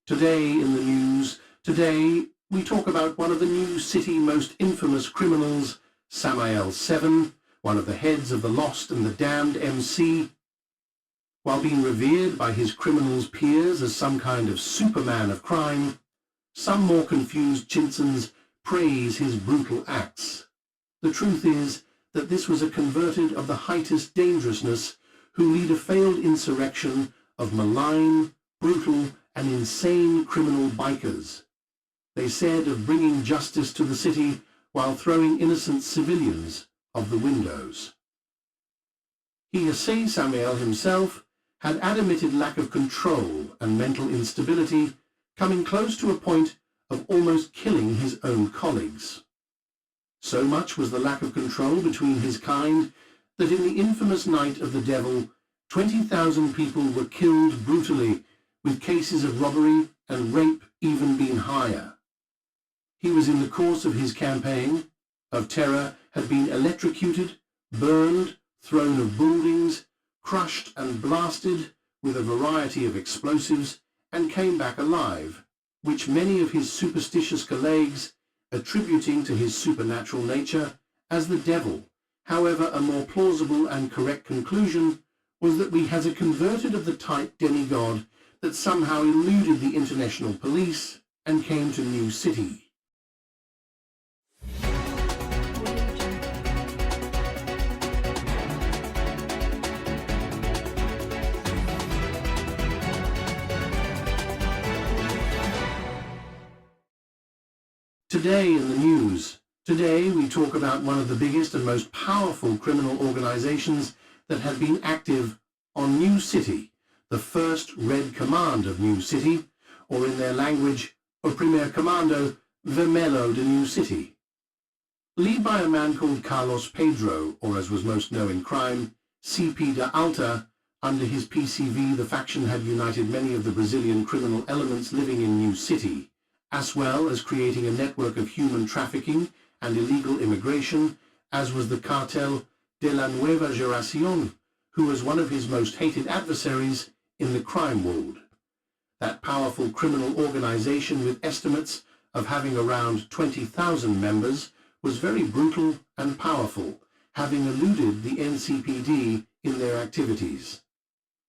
Today in the news, today we talk about one of the New City most infamous criminals, Samael 7, one of the heads of the Lost and the Damned MC. While being revered by his criminals' peers as some kind of Superman of crime, some more confused Chinsons praise his brutal acts. The truth is that this was a converted of the heightest dangerousness who lead a failed insurrection of malign, brutal, and insane criminal bikers. They said of bringing justice to the city while throwing innocent civilians of the windows. He essayed Samael himself had admitted lack of control and mental instability, coming close to a point of almost killing his own colleagues. So much was the lack of control between his kind that in the infamous Night of the Devil, 20,000 people were killed brutally, with cases of robbery and rape even being higher. He was in the course of his campaign of terror, had been electrocuted, burned, thrown of buildings, crushed and blasted with a variety of explosives, and came back alive, which many of his superstitious colleagues attributing to his supernatural nature as the devil. However, a more plausible and correct conclusion was that we had a converted of the type demigod that somehow eluded the international police and came to New City. Today in the news. Today we talk about one of the biggest and most powerful criminal organizations that had been active on New City, the first Red Command of New City, or in their language, O Primer Comando, Vermelho de New City. Led by a man called Carlos Pedro, or as was most known in crime, CP da Alta. Under his PCV, the faction had united many of the Brazilian criminal elements living in New City, as well as creating a network of human trafficking and illegal immigration, as was the Cartel de la Nueva Generación, who was one of his most hated adversaries in the crime world. That powerful criminal organization, with estimates of having around 20,000 members, was very brutal and powerful, having eluded the NCPD in their activities.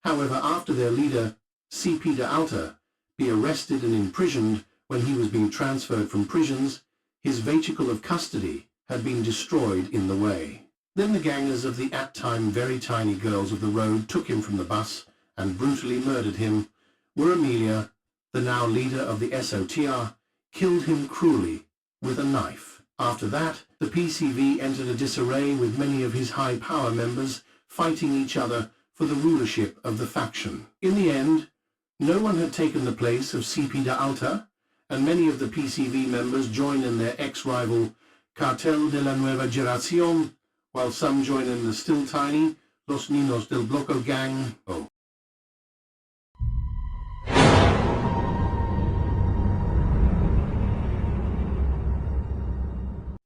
However, after their leader, CP da Alta, be arrested and imprisoned when he was being transferred from prisons, his vehicle of custody had been destroyed in the way. Then the gangers of the at-time very tiny girls of the road took him from the bus and brutally murdered him, where Amelia, the now leader of the SOTR, killed him cruelly with a knife. After that, the PCV entered a disarray with many of his high-power members fighting each other for the rulership of the faction. In the end, no one had taken the place of CP da Alta, and many of the PCV members joined in their ex-rival Cartel de la Nueva Generación, while some joined in the still tiny Los Niños del Bloco gang.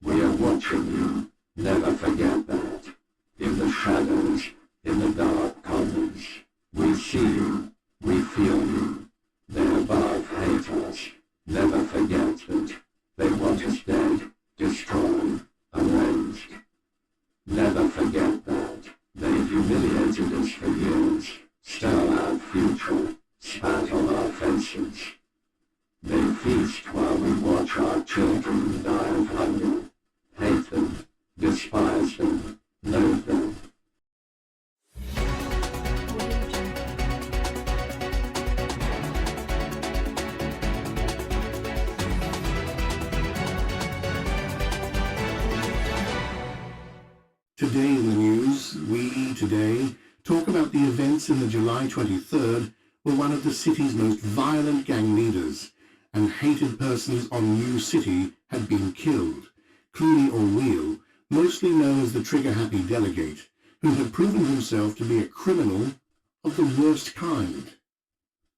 We are watching you. Never forget that. In the shadows, in the dark corners, we see you, we feel you. They're above haters. Never forget that. They want us dead, destroyed, erased. Never forget that. They humiliated us for years, stole our future, spat on our faces. They feast while we watch our children die of hunger. Hate them, despise them, loathe them. Today in the news, we today talk about the events in the July 23rd where one of the city's most violent gang leaders and hated persons on New City had been killed, Clooney or Wheel, mostly known as the trigger-happy delegate, who had proven himself to be a criminal of the worst kind.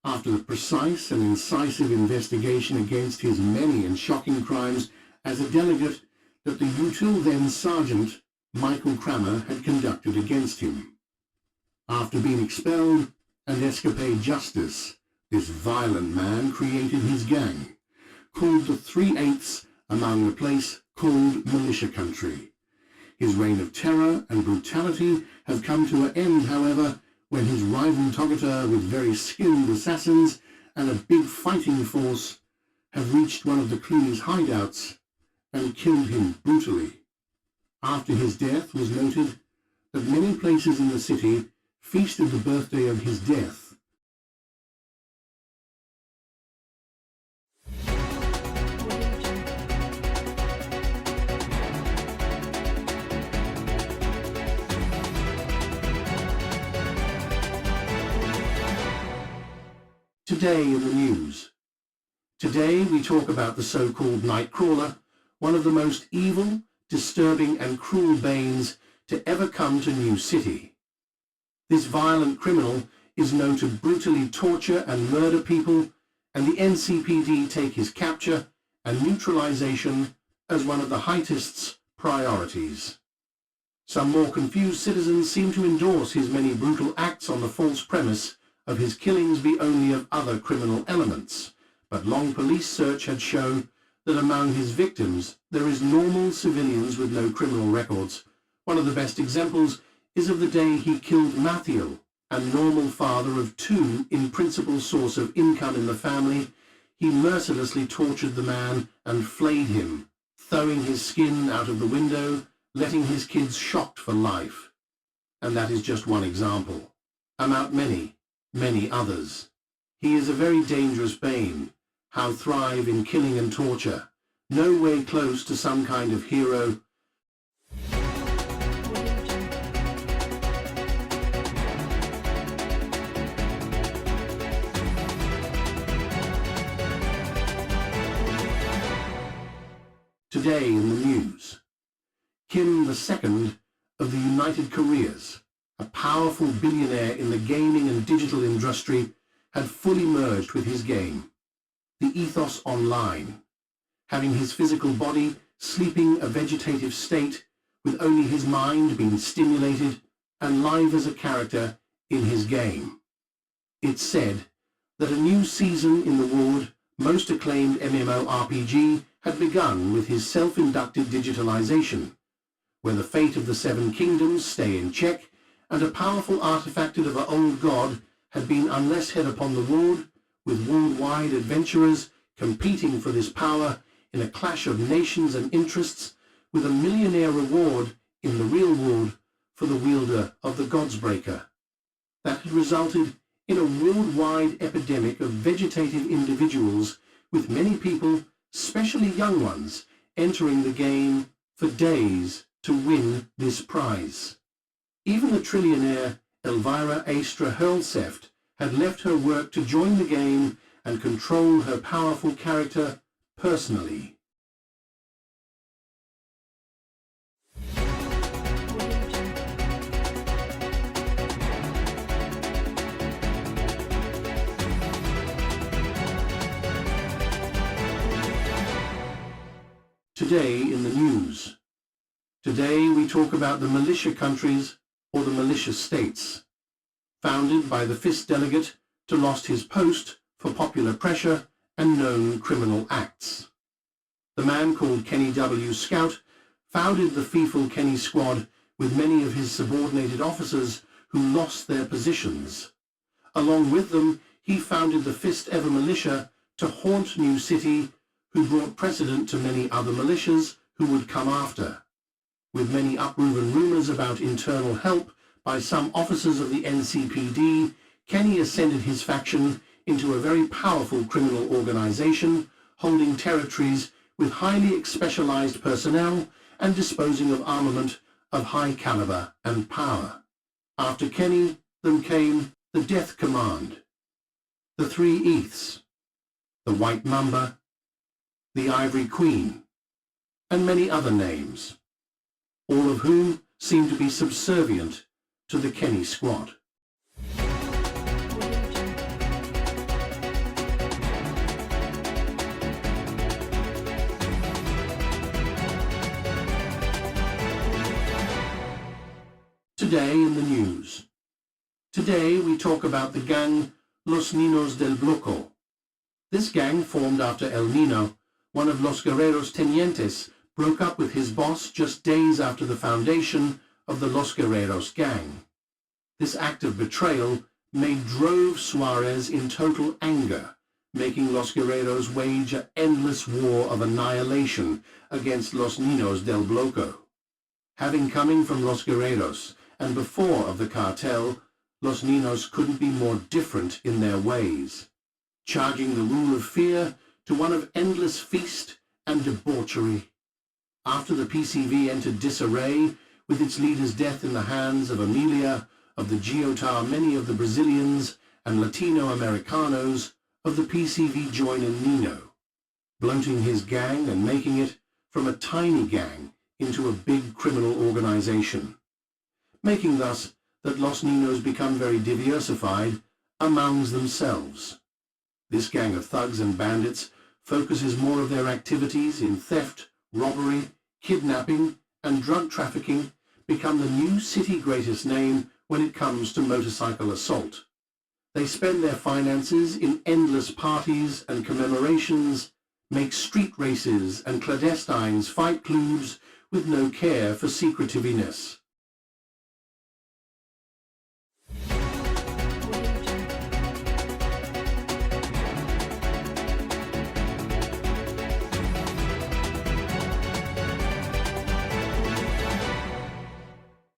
After the precise and incisive investigation against his many and shocking crimes as a delegate that the until then Sergeant Michael Kramer had conducted against him. After being expelled and escapade justice This violent man created his gang, called the 3/8 among a place called Militia Country. His reign of terror and brutality have come to an end, however, when his rival Togata, with very skilled assassins and a big fighting force, have reached one of the Cleanie's hideouts and killed him brutally. After his death was noted that many places in the city feasted the birthday of his death. Today in the news. Today we talk about the so-called Nightcrawler, one of the most evil, disturbing and cruel banes to ever come to New City. This violent criminal is known to brutally torture and murder people, and the NCPD take his capture and neutralization as one of the heightest's priorities. Some more confused citizens seem to endorse his many brutal acts on the false premise of his killings be only of other criminal elements, but long police search had shown that among his victims there is normal civilians with no criminal records. One of the best examples is of the day he killed Matthew, a normal father of 2 in principal source of income in the family. He mercilessly tortured the man and flayed him, throwing his skin out of the window, letting his kids shocked for life. And that is just one example. Among many others. He is a very dangerous bane. How thrive in killing and torture. No way close to some kind of hero. Today in the news. Kim II of the United Koreas, a powerful billionaire in the gaming and digital industry, had fully merged with his game, the Ethos Online, having his physical body sleeping a vegetative state with only his mind being stimulated and live as a character in his game. It's said that a new season in the world most acclaimed MMORPG had begun with his self-inducted digitalization, where the fate of the 7 kingdoms stay in check, and a powerful artifact of an old god had been unless head upon the world, with worldwide adventurers competing for this power in a clash of nations and interests, with a millionaire reward in the real world for the wielder of the Godsbreaker. That had resulted in a worldwide epidemic of vegetative individuals, with many people, especially young ones, entering the game for days to win this prize. Even the trillionaire Elvira Astra Hurlseft had left her work to join the game and control her powerful character personally. Today in the news. Today we talk about the militia countries, or the militia states, founded by the FIST delegate to lost his post for popular pressure and known criminal acts. The man called Kenny W. Scout founded the fearful Kenny Squad with many of his subordinated officers who lost their positions. Along with them, he founded the FIST Ever Militia to haunt New City, who brought precedent to many other militias who would come after. With many uproven rumors about internal help by some officers of the NCPD, Kenny ascended his faction into a very powerful criminal organization, holding territories with highly specialized personnel and disposing of armament of high caliber and power. After Kenny, then came the Death Command, the 3 Eths, the White Mamba, the Ivory Queen, and many other names, all of whom seem to be subservient to the Kenny Squad. Today in the news. Today we talk about the gang Los Niños del Bloco. This gang, formed after El Nino, one of Los Guerreros Tenientes, broke up with his boss just days after the foundation of the Los Guerreros gang. This act of betrayal drove Suarez in total anger, making Los Guerreros wage an endless war of annihilation against Los Niños del Bloco. Having coming from Los Guerreros and before of the cartel, Los Niños couldn't be more different in their ways, charging the rule of fear to one of endless feast and debauchery. After the PCV entered disarray, with its leader's death in the hands of Amelia, of the Giotá, many of the Brazilians and Latino Americanos of the PCV join in Nino, bloating his gang and making it from a tiny gang into a big criminal organization, making thus that Los Niños become very diversified amongst themselves. This gang of thugs and bandits focuses more of their activities in theft, robbery, kidnapping, and drug trafficking, become the new city greatest name when it comes to motorcycle assault. They spend their finances in endless parties and commemorations, make street races and clandestines fight clubs with no care for secretiveness.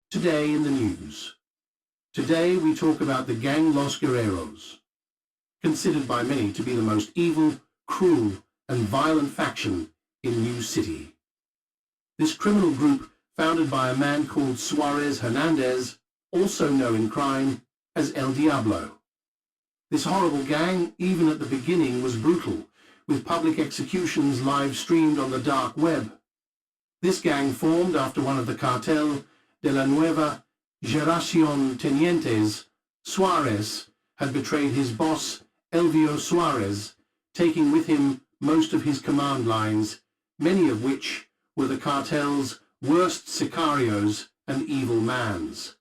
Today in the news. Today we talk about the gang Los Guerreros, considered by many to be the most evil, cruel, and violent faction in New City. This criminal group, founded by a man called Suarez Hernandez, also known in crime as El Diablo. This horrible gang, even at the beginning, was brutal, with public executions live-streamed on the dark web. This gang formed after one of the cartel de la Nueva Generación Tenientes, Suarez, had betrayed his boss, Elvio Suarez, taking with him most of his command lines, many of which were the cartel's worst sicarios and evil mans.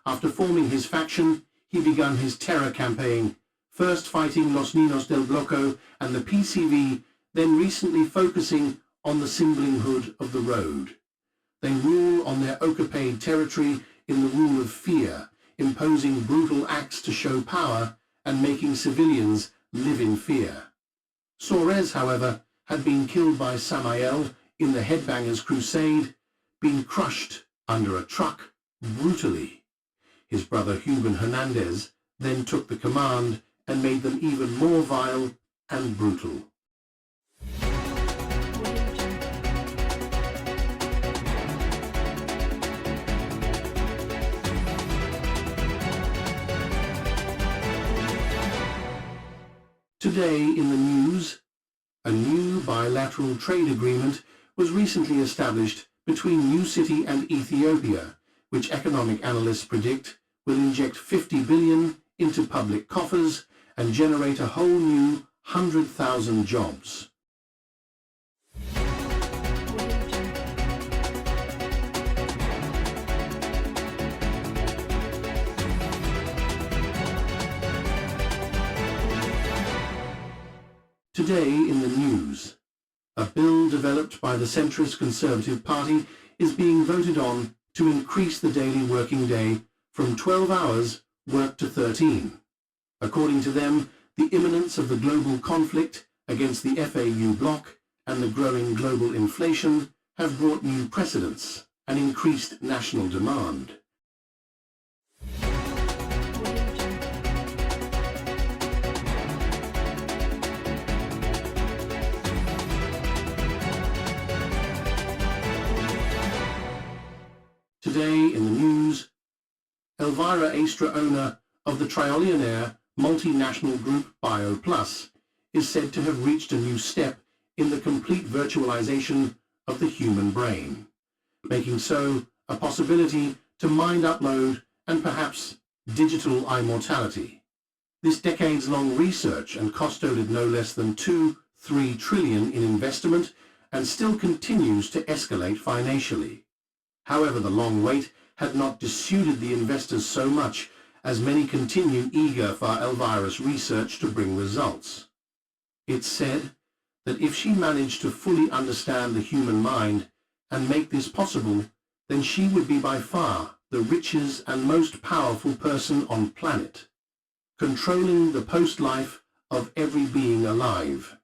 After forming his faction, he began his terror campaign, first fighting Los Niños del Bloco and the PCV, then recently focusing on the Sibling Hood of the Road. They rule on their occupied territory in the rule of fear, imposing brutal acts to show power and making civilians live in fear. Suarez, however, had been killed by Samael in the Headbangers' Crusade, been crushed under a truck brutally. His brother Huben Hernandez then took the command and made them even more vile and brutal. Today in the news, a new bilateral trade agreement was recently established between New City and Ethiopia, which economic analysts predict will inject 50 billion into public coffers and generate a whole new 100,000 jobs. Today in the news, a bill developed by the centrist Conservative Party is being voted on to increase the daily working day from 12 hours worked to 13. According to them, the imminence of the global conflict against the FAU bloc and the growing global inflation have brought new precedents and increased national demand. Today in the news, Elvira Astra, owner of the trillionaire multinational group BioPlus, is said to have reached a new step in the complete virtualization of the human brain, making so a possibility to mind upload and perhaps digital immortality. This decades-long research and costed no less than 2-3 trillion in investment and still continues to escalate financially. However, the long wait had not dissuaded the investors so much as many continue eager for Elvira's research to bring results. It's said that if she managed to fully understand the human mind and make this possible, then she would be by far the richest and most powerful person on planet, controlling the post-life of every being alive.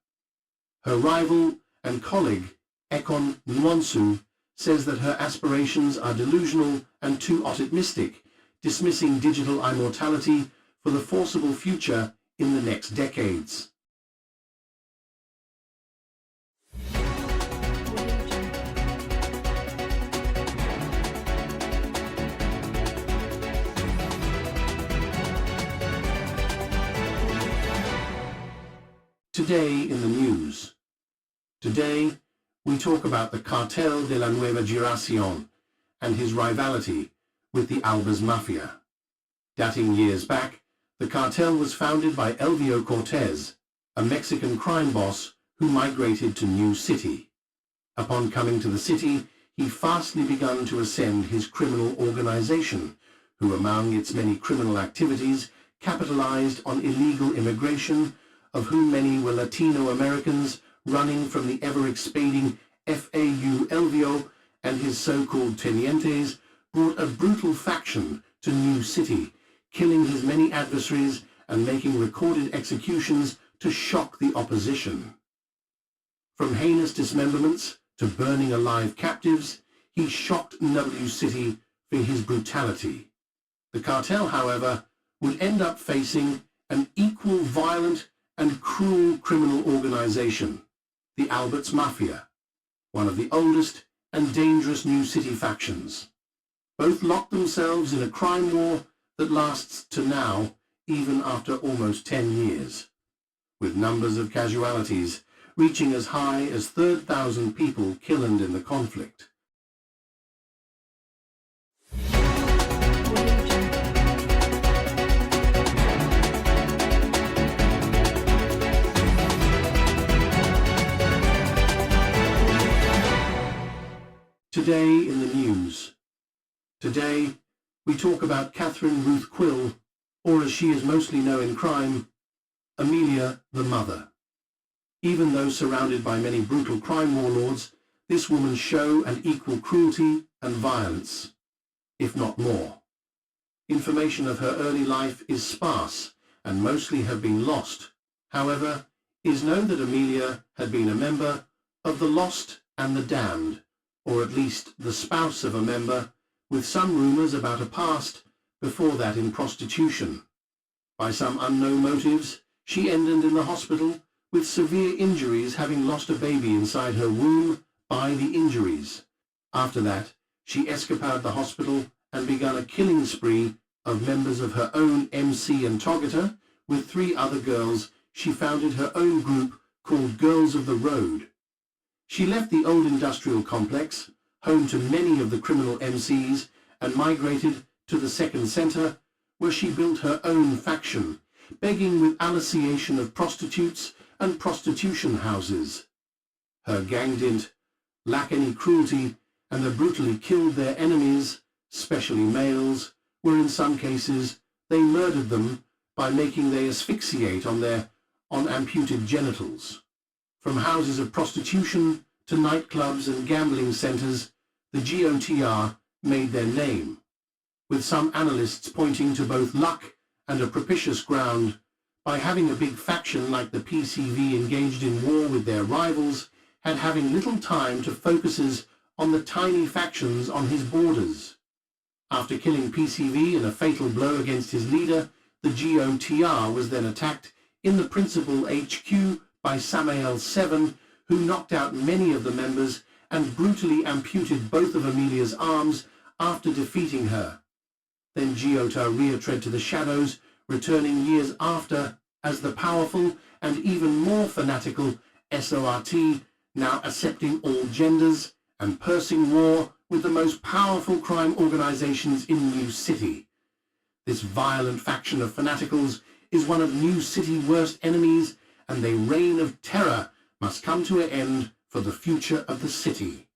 Her rival and colleague, Ekon Nwansu, says that her aspirations are delusional and too optimistic, dismissing digital immortality for the foreseeable future in the next decades. Today in the news. Today, we talk about the Cartel de la Nueva Generación and his rivalry with the Albers Mafia. Dating years back, the cartel was founded by Elvio Cortez, a Mexican crime boss who migrated to New City. Upon coming to the city, he fastly began to ascend his criminal organization, who among its many criminal activities capitalized on illegal immigration, of whom many were Latino Americans running from the ever-expanding FAU Elvio and his so-called tenientes, brought a brutal faction to New City, killing his many adversaries and making recorded executions to shock the opposition. From heinous dismemberments to burning alive captives, he shocked New City for his brutality. The cartel, however, would end up facing an equal violent and cruel criminal organization, the Albers Mafia, one of the oldest and dangerous New City factions. Both locked themselves in a crime war that lasts to now, even after almost 10 years, with numbers of casualties reaching as high as 30,000 people killed in the conflict. Today in the news. Today, we talk about Catherine Ruth Quill, or as she is mostly known in crime, Amelia the Mother. Even though surrounded by many brutal crime warlords, this woman shows an equal cruelty and violence, if not more. Information of her early life is sparse and mostly have been lost. However, it is known that Amelia had been a member of the Lost and the Damned, or at least the spouse of a member, with some rumours about a past before that in prostitution. By some unknown motives, she ended in the hospital with severe injuries, having lost a baby inside her womb by the injuries. After that, she escaped the hospital and began a killing spree of members of her own MC and Toggeter. With 3 other girls, she founded her own group called Girls of the Road. She left the old industrial complex, home to many of the criminal MCs, and migrated to the second centre, where she built her own faction, begging with allocation of prostitutes and prostitution houses. Her gang didn't lack any cruelty, and they brutally killed their enemies, especially males, where in some cases they murdered them by making they asphyxiate on amputed genitals. From houses of prostitution to nightclubs and gambling centres, the GOTR made their name, with some analysts pointing to both luck and a propitious ground. By having a big faction like the PCV engaged in war with their rivals, and having little time to focus on the tiny factions on his borders. After killing PCV in a fatal blow against his leader, the GOTR was then attacked in the principal HQ by Samael 7, who knocked out many of the members and brutally amputed both of Amelia's arms after defeating her. Then GOTR retreated to the shadows, returning years after as the powerful and even more fanatical SORT, now accepting all genders and pursing war with the most powerful crime organizations in New City. This violent faction of fanaticals is one of New City's worst enemies, and their reign of terror must come to an end for the future of the city.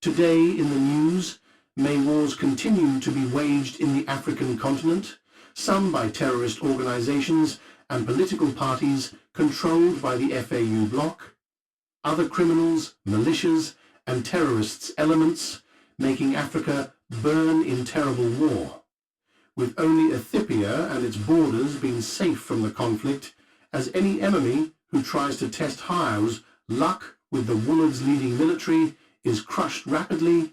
Today in the news, may wars continue to be waged in the African continent, some by terrorist organizations and political parties controlled by the FAU bloc, other criminals, militias, and terrorists elements making Africa burn in terrible war, with only Ethiopia and its borders being safe from the conflict, as any enemy who tries to test Hayao's luck with the Woollard's leading military is crushed rapidly.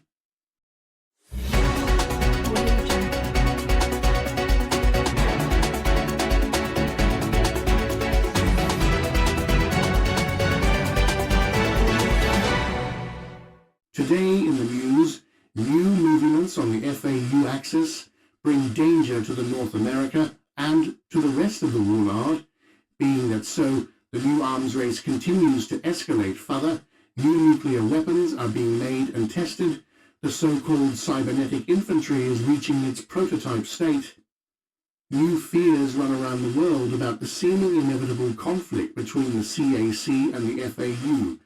Today in the news, new movements on the FAU axis bring danger to the North America and to the rest of the Woolard, being that so the new arms race continues to escalate further, new nuclear weapons are being made and tested, the so-called cybernetic infantry is reaching its prototype state. New fears run around the world about the seeming inevitable conflict between the CAC and the FAU.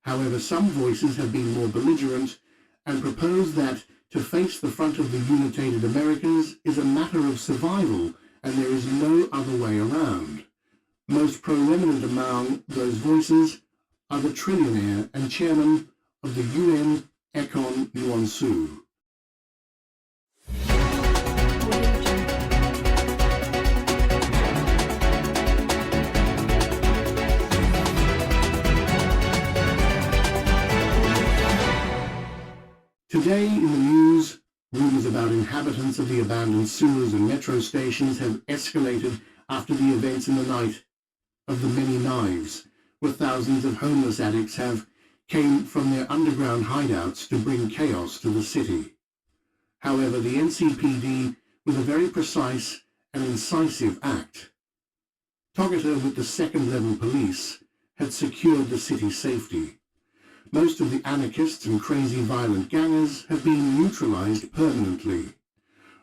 However, some voices have been more belligerent and propose that to face the front of the Unitated Americas is a matter of survival and there is no other way around. Most prominent among those voices are the trillionaire and chairman of the UN, Ekon Yuansu. Today in the news, rumors about inhabitants of the abandoned sewers and metro stations have escalated after the events in the night of the many knives, where thousands of homeless addicts came from their underground hideouts to bring chaos to the city. However, the NCPD, with a very precise and incisive act, targeted with the second-level police, had secured the city's safety. Most of the anarchists and crazy violent gangers have been neutralized permanently.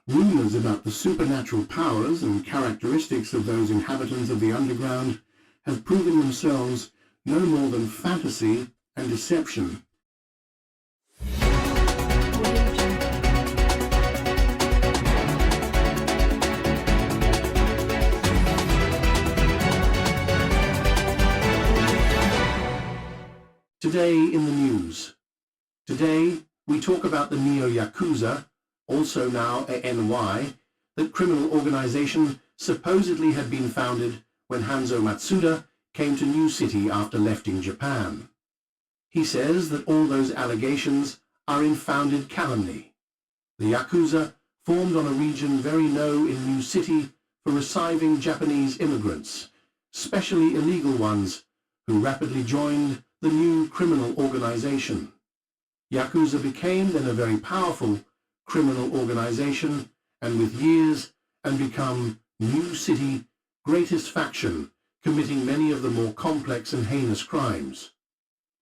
Rumors about the supernatural powers and characteristics of those inhabitants of the underground have proven themselves no more than fantasy and deception. Today in the news. Today we talk about the Neo-Yakuza, also now a NY, that criminal organization supposedly had been founded when Hanzo Matsuda came to New City after lefting Japan. He says that all those allegations are unfounded calumny. The Yakuza formed on a region very low in New City for receiving Japanese immigrants, especially illegal ones, who rapidly joined the new criminal organization. Yakuza became then a very powerful criminal organization, and with years and become New City greatest faction, committing many of the more complex and heinous crimes.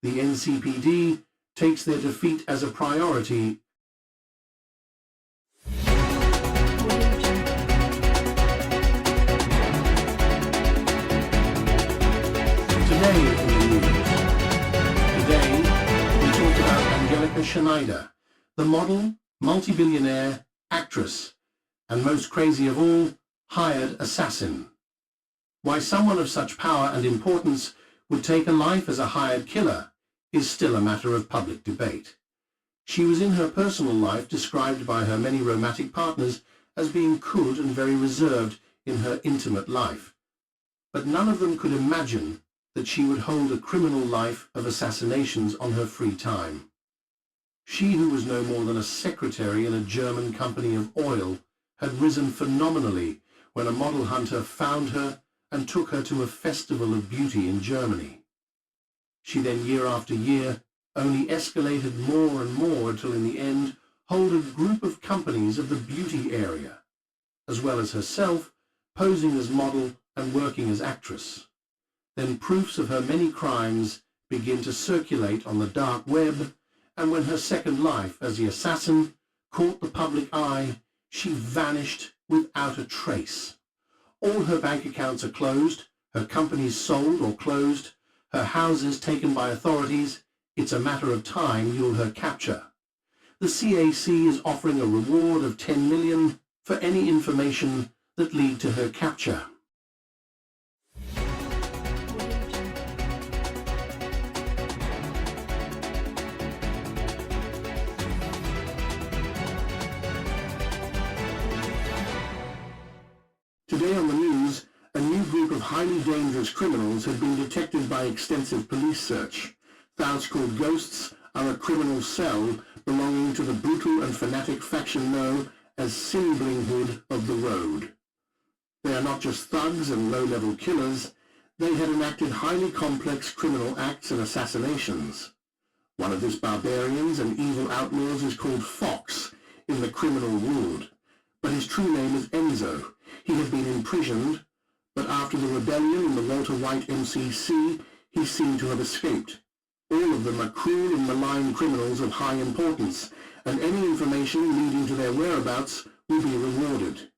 The NCPD takes their defeat as a priority. Today in the news. Today we talk about Angelica Schneider, the model, multi-billionaire, actress, and most crazy of all, hired assassin. Why someone of such power and importance would take a life as a hired killer is still a matter of public debate. She was in her personal life described by her many romantic partners as being cool and very reserved in her intimate life. But none of them could imagine that she would hold a criminal life of assassinations on her free time. She, who was no more than a secretary in a German company of oil, had risen phenomenally when a model hunter found her and took her to a festival of beauty in Germany. She then, year after year, only escalated more and more until in the end hold a group of companies of the beauty area, as well as herself posing as model and working as actress. Then proofs of her many crimes begin to circulate on the dark web, and when her second life as the assassin caught the public eye, she vanished without a trace. All her bank accounts are closed, her companies sold or closed, her houses taken by authorities. It's a matter of time you'll her capture. the CAC is offering a reward of 10 million for any information that lead to her capture. Today on the news, a new group of highly dangerous criminals have been detected by extensive police search. Those called Ghosts are a criminal cell belonging to the brutal and fanatic faction known as Sinblinghood of the Road. They are not just thugs and low-level killers, they had enacted highly complex criminal acts and assassinations. One of these barbarians and evil outlaws is called Fox in the criminal world, but his true name is Enzo. He had been imprisoned, but after the rebellion in the Walter White MCC, he seemed to have escaped. All of them are cruel and malign criminals of high importance, and any information leading to their whereabouts will be rewarded.